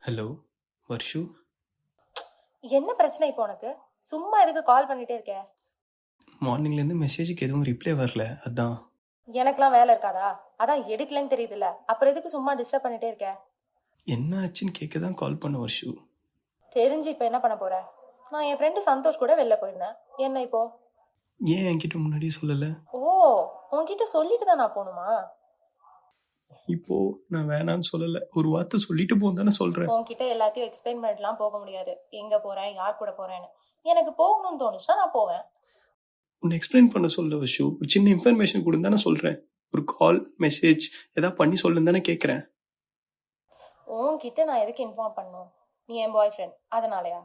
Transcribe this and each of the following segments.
Hello Varshu. என்ன பிரச்சனை இப்போ உனக்கு? சும்மா எதுக்கு கால் பண்ணிட்டே இருக்க? மார்னிங்லேருந்து மெசேஜுக்கு எதுவும் ரிப்ளை வரல, அதான். எனக்கெல்லாம் வேலை இருக்காதா? அதான் எடுக்கலன்னு தெரியுதுல்ல, அப்புறம் எதுக்கு சும்மா டிஸ்டர்ப் பண்ணிட்டே இருக்க? என்ன ஆச்சுன்னு கேட்க தான் கால் பண்ண வர்ஷு. தெரிஞ்சு இப்போ என்ன பண்ண போற? நான் என் ஃப்ரெண்டு சந்தோஷ் கூட வெளில போயிருந்தேன். என்ன இப்போ? ஏன் என்கிட்ட முன்னாடியே சொல்லலை? ஓ, உன்கிட்ட சொல்லிட்டு தான் நான் போகணுமா? இப்போ நான் வேணான்னு சொல்லலை, ஒரு வார்த்தை சொல்லிட்டு போன்னு தானே சொல்கிறேன். உன்கிட்ட எல்லாத்தையும் எக்ஸ்பிளைன் பண்ணிட்டுலாம் போக முடியாது. எங்க போறேன், யார் கூட போறேன்னு. எனக்கு போகணும்னு தோணுச்சுன்னா நான் போவேன். உன்னை எக்ஸ்பிளைன் பண்ண சொல்ல வர்ஷு, ஒரு சின்ன இன்ஃபர்மேஷன் கொடுன்னு தானே சொல்கிறேன். ஒரு கால் மெசேஜ் ஏதாவது பண்ணி சொல்லுன்னு தானே கேட்குறேன். உன்கிட்ட நான் எதுக்கு இன்ஃபார்ம் பண்ணணும்? நீ என் பாய் ஃப்ரெண்ட், அதனாலயா?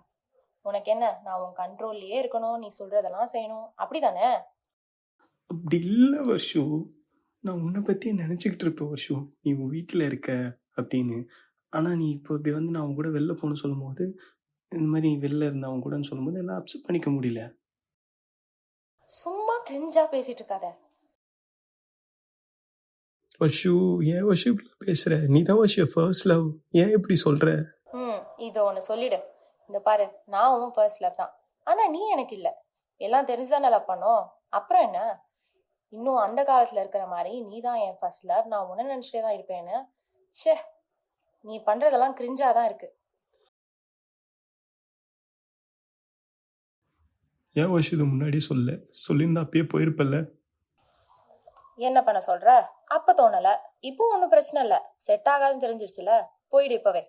உனக்கு என்ன, நான் உன் கண்ட்ரோல்லையே இருக்கணும், நீ சொல்றதெல்லாம் செய்யணும், அப்படிதானே? அப்படி இல்லை வர்ஷு, நான் உன்னை பற்றி நினச்சிக்கிட்டு இருப்பேன் வர்ஷு, நீ உன் வீட்டில் இருக்க அப்படின்னு. ஆனால் நீ இப்போ இப்படி வந்து நான் அவன் கூட வெளில போகணும்னு சொல்லும் போது, இந்த மாதிரி வெளில இருந்த அவன் கூடன்னு சொல்லும்போது என்னால் அப்செட் பண்ணிக்க முடியல. சும்மா கிரிஞ்சா பேசிட்டு இருக்காத. வர்ஷு, ஏன் வர்ஷு இப்படி பேசுற? நீ தான் வர்ஷு ஃபர்ஸ்ட் லவ், ஏன் இப்படி சொல்ற? இதை ஒன்று சொல்லிடு. இந்த பாரு, நான் உன் ஃபர்ஸ்ட் லவ் தான், ஆனா நீ எனக்கு இல்லை. எல்லாம் தெரிஞ்சுதானே லவ் பண்ணோம். அப்புறம் என்ன? இன்னும் அந்த காலத்துல இருக்கிற மாதிரி நீ தான் என் ஃபர்ஸ்ட் லவ், நான் உன்னை நினைச்சிட்டே தான் இருப்பேன்னு. ச்சே, நீ பண்றதெல்லாம் கிரிஞ்சா தான் இருக்கு. ஏன் வர்ஷு இது முன்னாடியே சொல்லியிருந்தா அப்பயே போயிருப்பல்ல? என்ன பண்ண சொல்ற? அப்ப தோணல, இப்போ ஒன்னும் பிரச்சனை இல்ல. செட் ஆகாதுன்னு தெரிஞ்சிருச்சுல, போயிடு இப்பவே.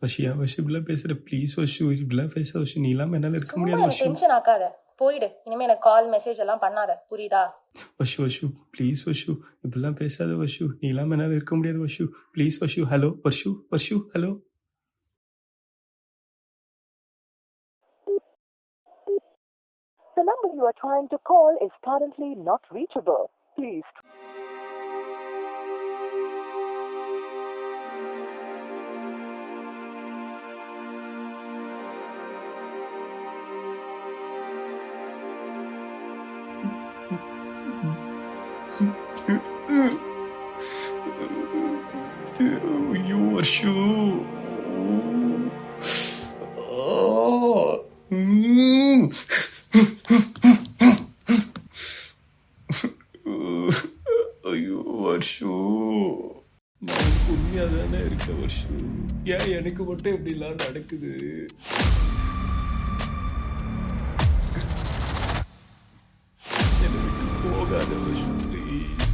வர்ஷு, ஏன் வர்ஷு இப்படிலாம் பேசுற? ப்ளீஸ் வர்ஷு, இப்படிலாம் பேச வர்ஷு, நீ இல்லாம என்னால இருக்க சும்மா முடியாது எனக்கு வர்ஷு. டென்ஷன் ஆக்காத. போயிடு. இனிமே எனக்கு கால் மெசேஜ் எல்லாம் பண்ணாத, புரியுதா? வர்ஷு வர்ஷு ப்ளீஸ் வர்ஷு, இப்படிலாம் பேசாத வர்ஷு, நீ இல்லாம என்னால இருக்க முடியாது Varshu. Please Varshu. Hello Varshu, Varshu hello. The number you are trying to call is currently not reachable. Please. ஐயோ வர்ஷு. ஐயோ வர்ஷு, நான் உண்மையா தானே இருக்க வர்ஷு, ஏன் எனக்கு மட்டும் இப்படிலாம் நடக்குது? என்னை விட்டு போகாத வர்ஷு, ப்ளீஸ்.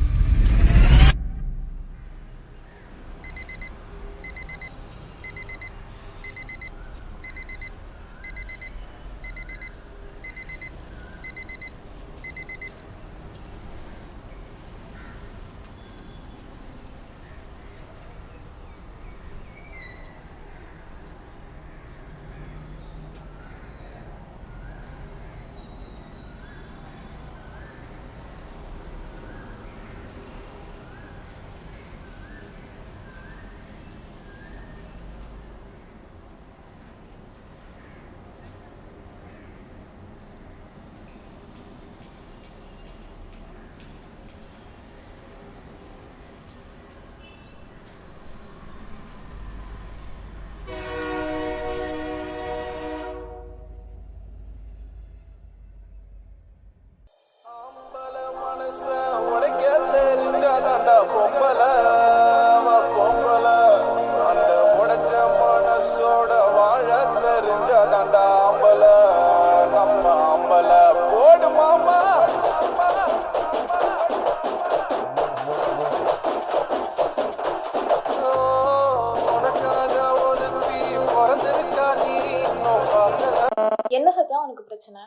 என்ன சத்யா உனக்கு பிரச்சனை?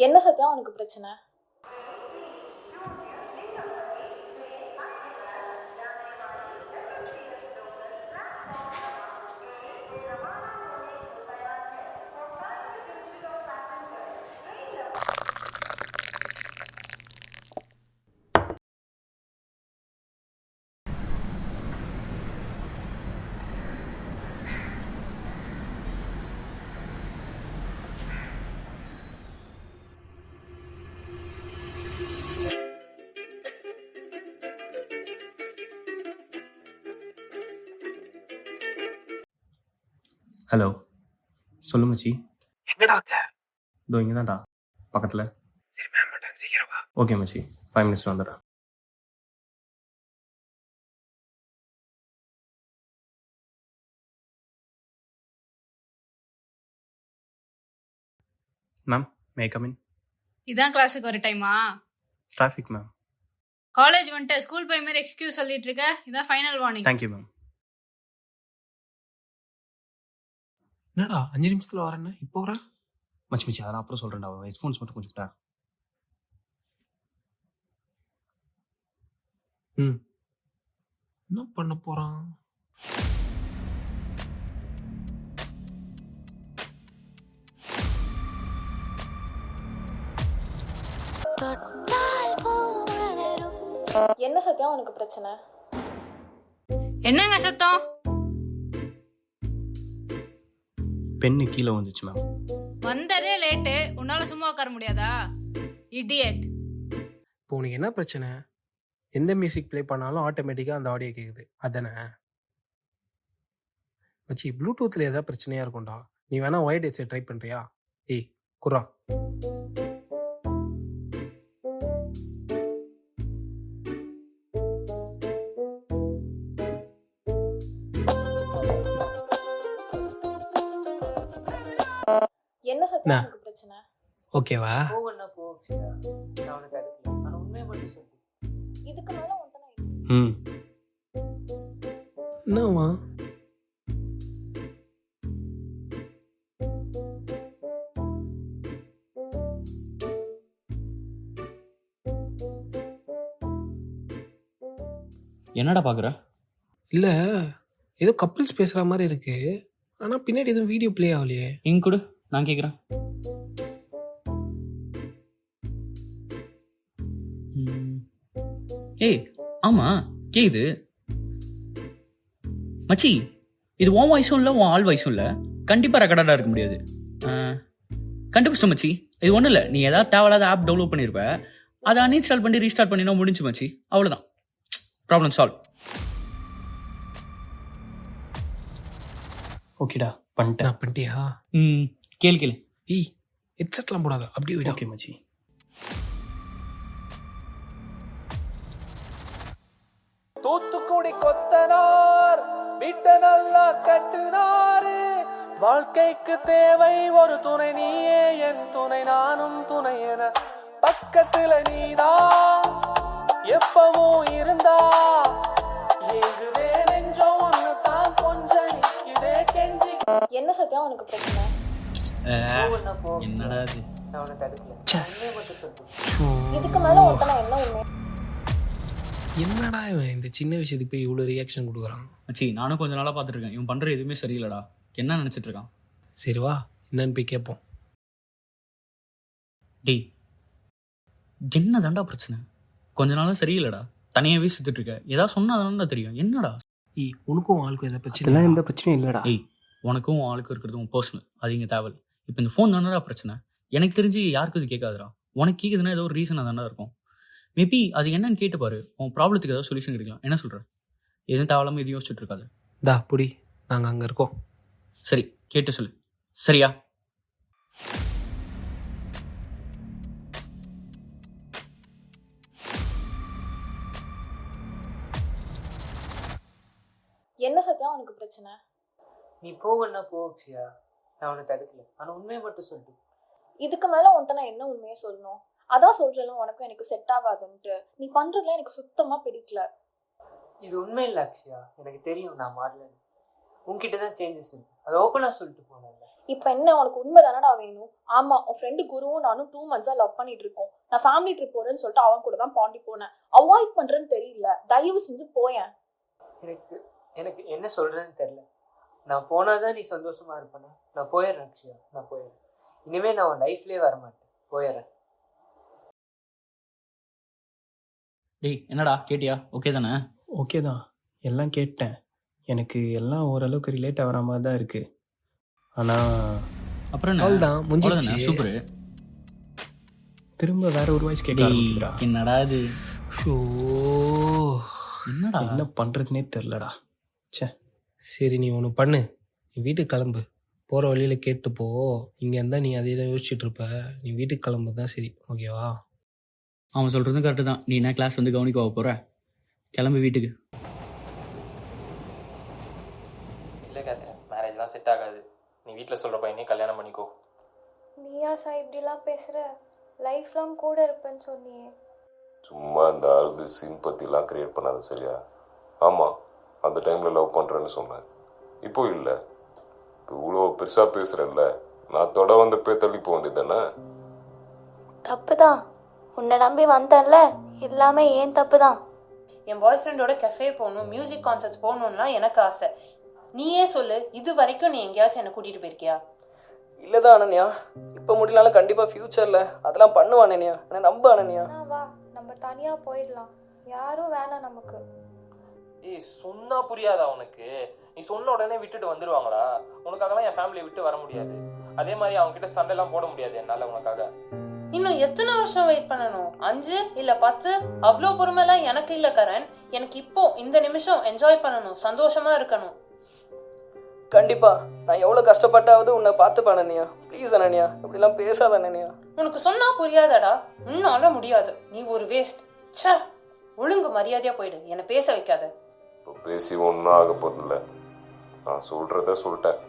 என்ன சத்யா உனக்கு பிரச்சனை? ஹலோ சொல்லு மச்சி. எங்கடா இருக்க? இதோ இங்கே தான்டா பக்கத்தில். சரி மேம் மாட்டாங்க, சீக்கிரம் வா. ஓகே மச்சி, 5 minutes வந்துடுறேன். Ma'am may come in. இதான் கிளாஸுக்கு ஒரு டைமா? Traffic ma'am. காலேஜ் வந்துட்டு ஸ்கூல் போய் மாதிரி எக்ஸ்கியூஸ் சொல்லிட்டு இருக்க. இதான் ஃபைனல் வார்னிங். Thank you ma'am. என்னடா 5 நிமிஷத்துல வரேன்னு இப்போ வர? மச்சி மச்சி அதெல்லாம் அப்புறம் சொல்கிறேன்டா. ஹெட்ஃபோன்ஸ் மட்டும் கொஞ்சம் விட்டா. என்ன பண்ண போறான்? என்ன சத்யா உனக்கு பிரச்சனை? என்னங்க சத்தம்? பெண்ணு கீழே வந்துச்சு மேம். வந்ததே லேட்டு, உன்னால சும்மா உட்கார முடியாதா? இடியட். இப்போ உனக்கு என்ன பிரச்சனை? எந்த மியூசிக் ப்ளே பண்ணாலும் ஆட்டோமேட்டிக்காக அந்த ஆடியோ கேட்குது அதானே? மச்சி ப்ளூடூத்தில் ஏதாவது பிரச்சனையாக இருக்கும்டா. நீ வேணா ஒயர்ட் ஹெட்செட் ட்ரை பண்ணுறியா? ஏய் குர்ரா. என்ன சத்யா என்ன? உனக்கு பிரச்சனை? ஓகேவா? இதுக்கு மேல உன்கிட்ட நான் ம் என்னவா? என்னடா பாக்குற? இல்லை ஏதோ கப்பிள்ஸ் பேசுகிற மாதிரி இருக்கு. ஆனால் பின்னாடி எதுவும் வீடியோ ப்ளே ஆகலையே. இங்க கொடு, நான் கேக்குறேன். ஏய் ஆமா கேக்குது மச்சி. இது உன் வாய்ஸும் இல்லை, உன் ஆள் வாய்ஸும் இல்லை. கண்டிப்பா ரெக்கார்டா இருக்க முடியாது. கண்டுபிடிச்சிட்ட மச்சி. இது ஒன்றும் இல்லை, நீ ஏதாவது தேவையில்லாத ஆப் டவுன்லோட் பண்ணியிருப்ப. அதை அன்இன்ஸ்டால் பண்ணி ரீஸ்டார்ட் பண்ணினா முடிஞ்சு மச்சி. அவ்வளோதான், ப்ராப்ளம் சால்வ். ஓகேடா பண்ணிட்டேன். நான் பண்ணிட்டியா? கேளு கேளு. ஏய் ஹெட்செட்லாம் போடாத, அப்படியே விட. ஓகே மச்சி. தூத்துக்குடி கொத்தனார் வீட்ட நல்லா கட்டுனாரு. வாழ்க்கைக்கு தேவை ஒரு துணை, நீயே என் துணை நானும் துணை என பக்கத்துல நீதான் எப்பவும் இருந்தா. எங்குதே நெஞ்சம் ஒன்னு தான் கொஞ்சம் நிக்குதே கெஞ்சி. என்ன சத்யா உனக்கு பிரச்சனை? என்னடா இது? இதுக்கு மேல உன்கிட்ட நான் என்ன உண்மை? என்னடா இவன் இந்த சின்ன விஷயத்துக்கு போய் இவ்வளோ ரியாக்ஷன் கொடுக்குறான்? மச்சி நானும் கொஞ்ச நாளா பார்த்துட்டு இருக்கேன். இவன் பண்ற எதுவுமே சரியில்லடா. என்ன நினைச்சிட்டு இருக்கான்? சரி வா என்னன்னு போய் கேட்போம். டேய் என்ன தாண்டா பிரச்சனை? கொஞ்ச நாளும் சரியில்லடா. தனியாவே சுத்திட்டு இருக்க. ஏதாவது சொன்னா தானடா தெரியும். என்னடா? ஏய் உனக்கும் ஆளுக்கும் எதாவது இதெல்லாம் பிரச்சனை? எந்த பிரச்சனையும் இல்லைடா. ஏய் உனக்கும் உன் ஆளுக்கு இருக்கிறதும் பர்சனல், அது இங்கே தேவை. இப்போ இந்த ஃபோன் தானடா பிரச்சனை. எனக்கு தெரிஞ்சு யாருக்கும் இது கேட்காதுடா. உனக்கு கேட்குதுன்னா ஏதோ ஒரு ரீசனாக தானே இருக்கும். மேபி அது என்னன்னு கேட்டு பாரு. உன் ப்ராப்ளத்துக்கு ஏதாவது சொல்யூஷன் கிடைக்கலாம். என்ன சொல்ற? எதுவும் தேவையில்லாமல் எதுவும் யோசிச்சுட்டு இருக்காது. தா புடி, நாங்கள் அங்கே இருக்கோம். சரி கேட்டு சொல்லு. சரியா? என்ன சத்யா உனக்கு பிரச்சனை? நீ போகன்னா போக்ஷியா, நான் உன்னை தடுக்கல. ஆனா உண்மையை மட்டும் சொல்லு. இதுக்கு மேல உன்கிட்ட நான் என்ன உண்மையை சொல்லணும்? அதான் சொல்றேன், உனக்கும் எனக்கு செட் ஆகாதுன்ட்டு. நீ பண்றதுல எனக்கு சுத்தமா பிடிக்கல. இது உண்மை இல்லை அக்ஷயா, எனக்கு தெரியும் நான் மாறல. உன்கிட்ட தான் சேஞ்சஸ் இருக்கு, அதை ஓப்பனா சொல்லிட்டு போனேன். இப்ப என்ன உனக்கு உண்மை தானடா வேணும்? ஆமா, உன் ஃப்ரெண்டு குருவும் நானும் 2 months லவ் பண்ணிட்டு இருக்கோம். நான் ஃபேமிலி ட்ரிப் போறேன்னு சொல்லிட்டு அவன் கூட தான் பாண்டி போனேன். அவாய்ட் பண்றேன்னு தெரியல, தயவு செஞ்சு போயேன். எனக்கு எனக்கு என்ன சொல்றேன்னு தெரியல. நான் போனாதான் நீ சந்தோஷமா இருப்பேனா? நான் போயிடுறேன் அக்ஷயா, நான் போயிடுறேன். இனிமே நான் உன் லைஃப்லயே வரமாட்டேன், போயிடுறேன். டேய் என்னடா கேட்டியா? ஓகே தானே? ஓகே தான், எல்லாம் கேட்டேன். எனக்கு எல்லாம் ஓரளவுக்கு ரிலேட் ஆகிற மாதிரி தான் இருக்குது. ஆனால் அப்புறம் என்ன? அவ்வளோதான் முடிஞ்சிடுச்சு. அவ்வளோதானே? சூப்பர். திரும்ப வேற ஒரு வாய்ஸ் கேட்க ஆரம்பிக்குதுடா. என்னடா இது? ஷோ என்னடா என்ன பண்ணுறதுனே தெரிலடா. ச்சே. சரி நீ ஒன்று பண்ணு, நீ வீட்டுக்கு கிளம்பு. போகிற வழியில் கேட்டு போ. இங்கே இருந்தால் நீ அதே தான் யோசிச்சுட்டு இருப்ப. நீ வீட்டுக்கு கிளம்புறது தான் சரி, ஓகேவா? அவன் சொல்கிறதும் கரெக்டு தான். நீ என்ன கிளாஸ் வந்து கவனிக்க போகிற? கிளம்பு வீட்டுக்கு. இல்லை கேத்ரின், மேரேஜ்லாம் செட் ஆகாது. நீ வீட்டில் சொல்கிற பையனே கல்யாணம் பண்ணிக்கோ. நீயா சார் இப்படிலாம் பேசுகிற? லைஃப் லாங் கூட இருப்பேன்னு சொன்னியே. சும்மா இந்த அழுது சிம்பத்திலாம் கிரியேட் பண்ணாது, சரியா? ஆமாம், அந்த டைமில் லவ் பண்ணுறேன்னு சொன்னேன். இப்போ இல்லை. இப்போ இவ்வளோ பெருசாக பேசுகிறல்ல, நான் தொட வந்து தள்ளி போக வேண்டியது தானே? தப்பு தான். உன்னை நம்பி வந்தேன்ல, எல்லாமே ஏன் தப்பு தான். என் பாய் ஃப்ரெண்டோட கெஃபே போகணும், மியூசிக் கான்சர்ட்ஸ் போகணும்லாம் எனக்கு ஆசை. நீயே சொல்லு, இது வரைக்கும் நீ எங்கேயாச்சும் என்னை கூட்டிகிட்டு போயிருக்கியா? இல்லைதான் அனன்யா, இப்போ முடியலாலும் கண்டிப்பாக ஃப்யூச்சரில் அதெல்லாம் பண்ணுவான் அனன்யா. என்னை நம்ப அனன்யா. வா, நம்ம தனியாக போயிடலாம். யாரும் வேணாம் நமக்கு. ஏய், சொன்னா புரியாதா உனக்கு? நீ சொன்ன உடனே விட்டுட்டு வந்துடுவாங்களா? உனக்காகலாம் என் ஃபேமிலியை விட்டு வர முடியாது. அதே மாதிரி அவங்க கிட்ட சண்டைலாம் போட முடியாது என்னால் உனக்காக. இன்னும் எத்தனை வருஷம் வெயிட் பண்ணணும்? 5 இல்ல 10? அவ்வளோ பொறுமைலாம் எனக்கு இல்லை கரண். எனக்கு இப்போ இந்த நிமிஷம் என்ஜாய் பண்ணணும், சந்தோஷமா இருக்கணும். கண்டிப்பா நான் எவ்வளோ கஷ்டப்பட்டாவது உன்னை பார்த்துப்பேன் அனன்யா. ப்ளீஸ் அனன்யா, இப்படிலாம் பேசாத அனன்யா. உனக்கு சொன்னா புரியாதடா. உன்னால முடியாது. நீ ஒரு வேஸ்ட். ச்சே, ஒழுங்கு மரியாதையா போயிடு, என்னை பேச வைக்காத. இப்போ பேசி ஒன்றும் ஆக போதில்லை. நான் சொல்கிறத சொல்லிட்டேன்.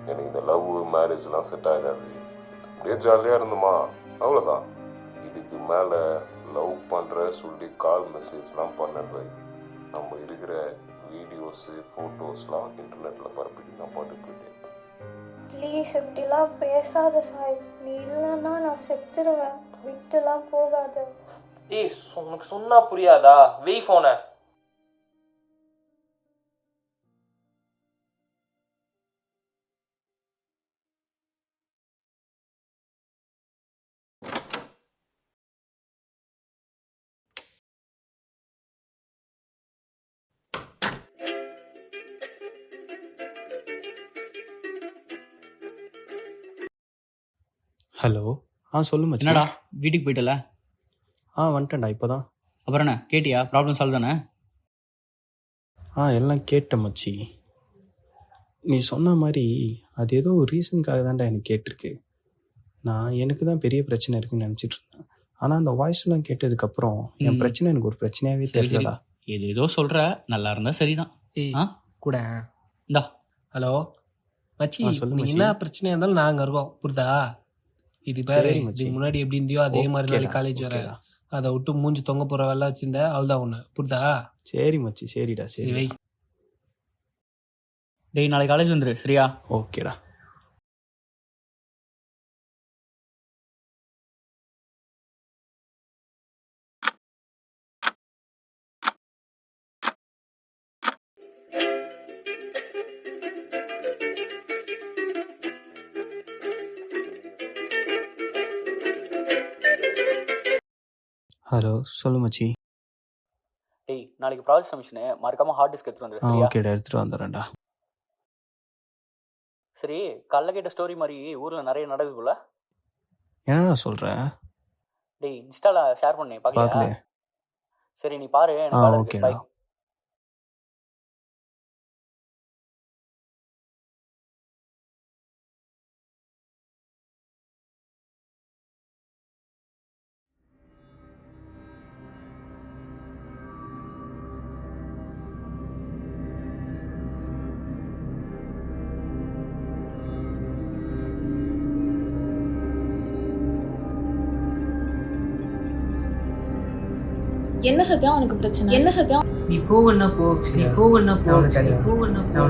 எனக்கு இந்த லவ் மேரேஜ்லாம் செட் ஆகாது. அப்படியே ஜாலியாக இருந்தோமா, அவ்வளோதான். இதுக்கு மேலே லவ் பண்ணுற சொல்லி கால் மெசேஜ்லாம் பண்ணல. நம்ம இருக்கிற வீடியோஸு ஃபோட்டோஸ்லாம் இன்டர்நெட்டில் பரப்பிட்டு நான் பாட்டு போயிட்டேன். ப்ளீஸ் இப்படிலாம் பேசாத சாய். நீ இல்லைன்னா நான் செத்துருவேன். விட்டுலாம் போகாத. ஏய், உனக்கு சொன்னா புரியாதா? வெய் ஃபோனை. ஹலோ. சொல்லு மச்சி. என்னடா வீட்டுக்கு போயிட்டல? வந்துட்டேன்டா இப்போ தான். அப்புறம் என்ன கேட்டியா? ப்ராப்ளம் சால்வ் தானே? எல்லாம் கேட்டேன் மச்சி. நீ சொன்ன மாதிரி அது ஏதோ ஒரு ரீசனுக்காக தான்டா எனக்கு கேட்டிருக்கு. நான் எனக்கு தான் பெரிய பிரச்சனை இருக்குன்னு நினச்சிட்டு இருந்தேன். ஆனால் அந்த வாய்ஸ்லாம் கேட்டதுக்கப்புறம் என் பிரச்சனை எனக்கு ஒரு பிரச்சனையாகவே தெரியலடா. ஏதோ சொல்கிற, நல்லா இருந்தா சரிதான். ஏய் கூட இந்தா. ஹலோ மச்சி, சொல்லு நீ மச்சி. என்ன பிரச்சனையா இருந்தாலும் நாங்கள் இருக்கோம், புரியுதா? இது பாரு, சரி மச்சி. இதுக்கு முன்னாடி எப்படி இருந்தியோ அதே மாதிரி நாளைக்கு ஓகேடா, காலேஜ் வர. ஓகேடா. அதை விட்டு மூஞ்சி தொங்க போகிற வேலை வச்சிருந்த அவள்தான் ஒன்று, புரியுதா? சரி மச்சி, சரிடா, சரி சரி. வை. டேய், நாளைக்கு காலேஜ் வந்துரு, சரியா? ஓகேடா. ஹலோ, சொல்லு மச்சி. டேய், நாளைக்கு ப்ராஜெக்ட் சப்மிஷனு, மறக்காம ஹார்ட் டிஸ்க் எடுத்துட்டு வந்துரு, சரியா? ஓகேடா, எடுத்துகிட்டு வந்துடுறேன்டா. சரி, கல்ல கேட்ட ஸ்டோரி மாதிரி ஊர்ல நிறைய நடக்குது போல. என்னடா சொல்கிற? டேய், இன்ஸ்டால ஷேர் பண்ணேன், பார்க்கலையா? பார்க்கலையே. சரி, நீ பாரு, எனக்கு வேலை இருக்கு. ஓகேடா. பை. என்ன சத்தியம் உனக்கு பிரச்சனை? என்ன சத்தியம்? நீ போகணும்னா போ, நீ போகணும்னா போ, நீ போகணும்னா போ,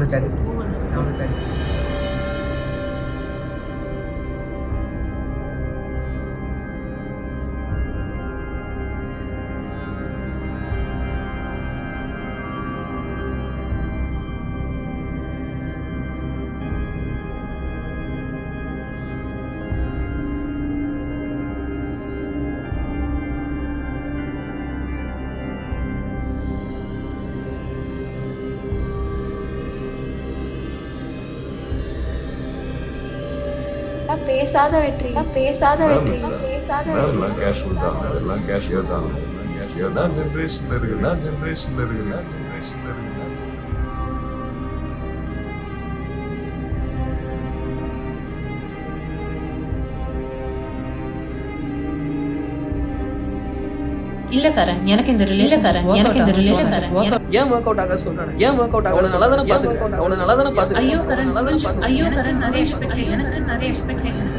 பேசாத வெற்றி, பேசாத வெற்றி, பேசாத அதெல்லாம் கேஷுவல் தான், அதெல்லாம் கேஷுவல் தான். ஈஸியாக தான் ஜென்ரேஷனில் இருக்குன்னா ஜென்ரேஷனில் இருக்குன்னா ஜென்ரேஷனில் இருக்குன்னா இல்ல கரண், எனக்கு இந்த ரிலேஷன் ஏன் ஒர்க் அவுட் ஆக சொல்றேன்? ஏன் ஒர்க் அவுட் ஆக? அவனை நல்லா தானே பாத்துக்கிறேன். அவனை நல்லா தானே பாத்துக்கிறேன். ஐயோ கரண், நிறைய எக்ஸ்பெக்டேஷன்